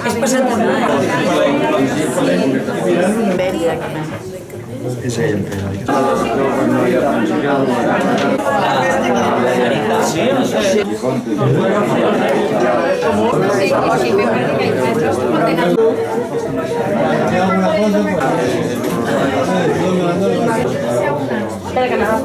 És passat de mà. És ell, en Pere. Espera que anava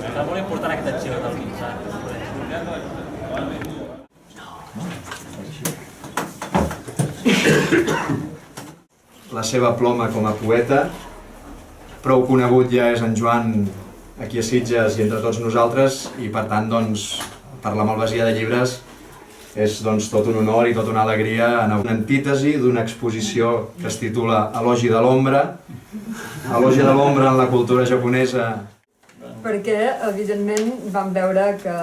Era molt important aquesta acció del mitjà. La seva ploma com a poeta, prou conegut ja és en Joan aquí a Sitges i entre tots nosaltres, i per tant, doncs, per la Malvasia de Llibres és tot un honor i tota una alegria anar a una antítesi d'una exposició que es titula Elogi de l'ombra, Elogi de l'ombra en la cultura japonesa. Perquè, evidentment, vam veure que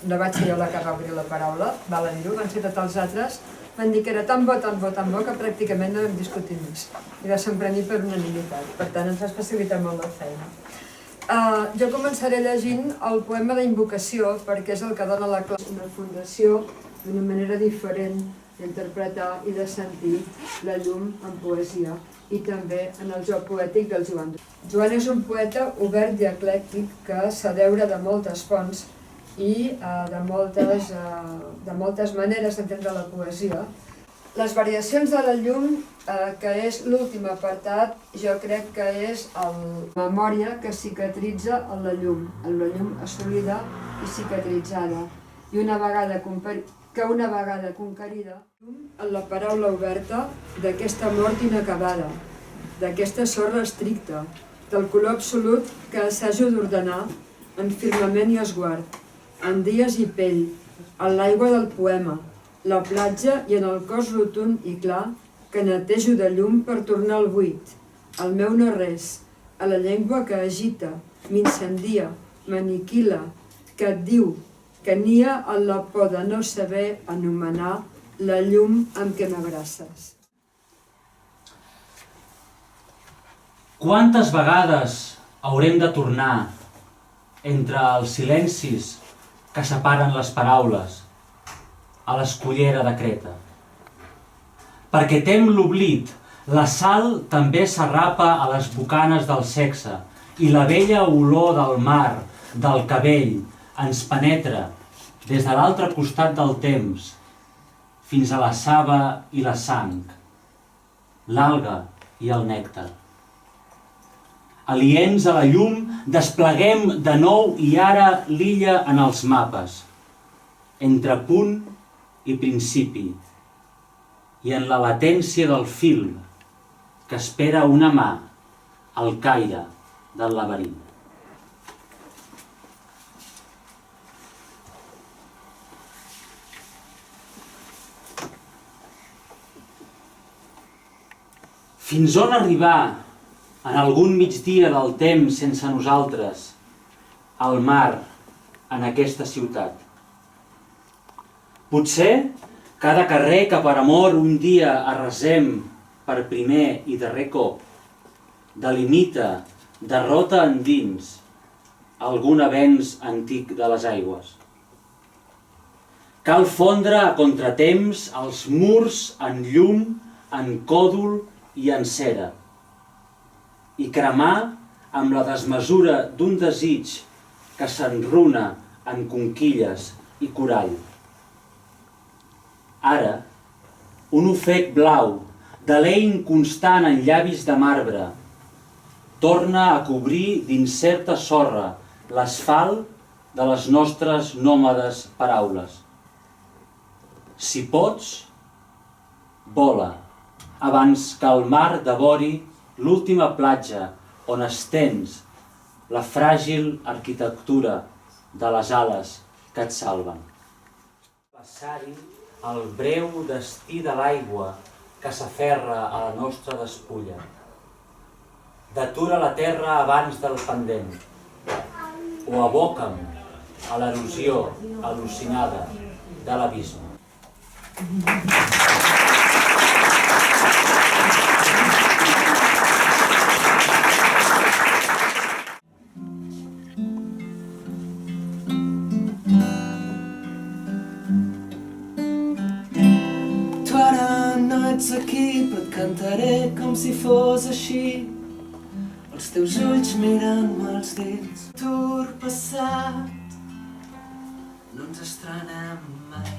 no vaig ser jo la que va obrir la paraula, val a dir-ho, van ser tots els altres, van dir que era tan bo, que pràcticament no vam discutir més. I va ser un premi per unanimitat, per tant ens va facilitar molt la feina. Jo començaré llegint el poema d'Invocació, perquè és el que dona la clau. Una fundació d'una manera diferent d'interpretar i de sentir la llum en poesia i també en el joc poètic del Joan. Joan és un poeta obert i eclèctic que s'adeura de moltes fonts i de moltes maneres d'entendre la poesia. Les variacions de la llum, que és l'últim apartat, jo crec que és la memòria que cicatritza en la llum assolida i cicatritzada. I una vegada conquerida, en la paraula oberta d'aquesta mort inacabada, d'aquesta sort restricta, del color absolut que s'hagi d'ordenar en firmament i esguard, en dies i pell, en l'aigua del poema, la platja i en el cos rotund i clar que netejo de llum per tornar al buit, al meu no res, a la llengua que agita, m'incendia, m'aniquila, que et diu, que nia en la por de no saber anomenar la llum amb què m'abraces. Quantes vegades haurem de tornar entre els silencis que separen les paraules a l'escullera de Creta? Perquè tem l'oblit, la sal també s'arrapa a les bocanes del sexe i la vella olor del mar, del cabell, ens penetra des de l'altre costat del temps fins a la saba i la sang, l'alga i el nèctar. Aliens a la llum, despleguem de nou i ara l'illa en els mapes, entre punt i principi, i en la latència del film que espera una mà al caire del laberint. Fins on arribar en algun migdia del temps sense nosaltres, al mar, en aquesta ciutat? Potser cada carrer que per amor un dia arrasem per primer i darrer cop, delimita, derrota endins, algun avenç antic de les aigües. Cal fondre a contratemps els murs en llum, en còdol i en cera, i cremar amb la desmesura d'un desig que s'enruna en conquilles i corall. Ara, un ofec blau, d'alè inconstant en llavis de marbre, torna a cobrir d'incerta sorra l'asfalt de les nostres nòmades paraules. Si pots, vola, abans que el mar devori l'última platja on estens la fràgil arquitectura de les ales que et salven. Passar-hi el breu destí de l'aigua que s'aferra a la nostra despulla. Detura la terra abans del pendent, o aboca'm a l'erosió al·lucinada de l'abisme. Tu ara no ets aquí, però et cantaré com si fos així. Els teus ulls mirant-me els dits. Tur passat, no ens estrenem mai.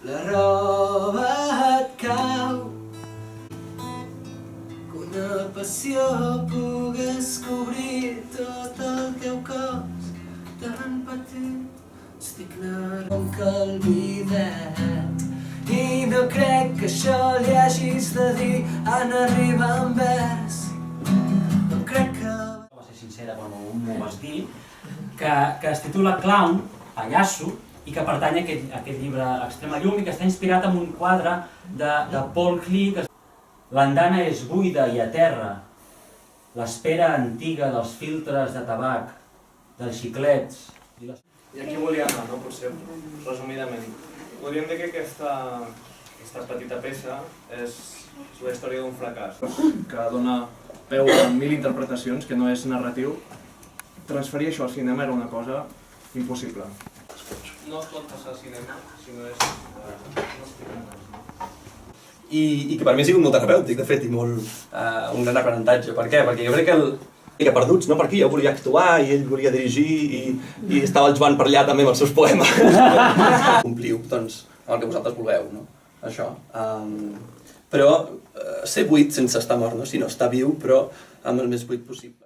La roba et cau, que una passió pogués cobrir tot el teu cos tan petit. Estic nerviós que el bidet i no crec que això li hagis de dir en arribar en vers. No crec que... Va ser sincera quan m'ho vas dir, que es titula Clown, pallasso, i que pertany a aquest llibre Extrema llum i que està inspirat en un quadre de Paul Klee. L'andana és buida i a terra, l'espera antiga dels filtres de tabac, dels xiclets... I aquí volia anar, no? Potser, resumidament. Podríem dir que aquesta petita peça és la història d'un fracàs, que dona peu a 1000 interpretacions, que no és narratiu. Transferir això al cinema era una cosa impossible. No es pot passar al cinema si no és... I que per mi ha sigut molt terapèutic, de fet, i molt un gran aprenentatge. Per què? Perquè jo crec que era perduts, no? Per aquí jo volia actuar i ell volia dirigir i estava el Joan per allà també amb els seus poemes. Compliu, doncs, el que vosaltres vulgueu, no? Això. Però ser buit sense estar mort, no? Sinó estar viu, però amb el més buit possible.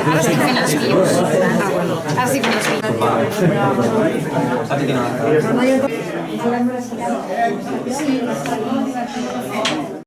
Ara estic fent els guions. Ara estic fent els guions. Sí.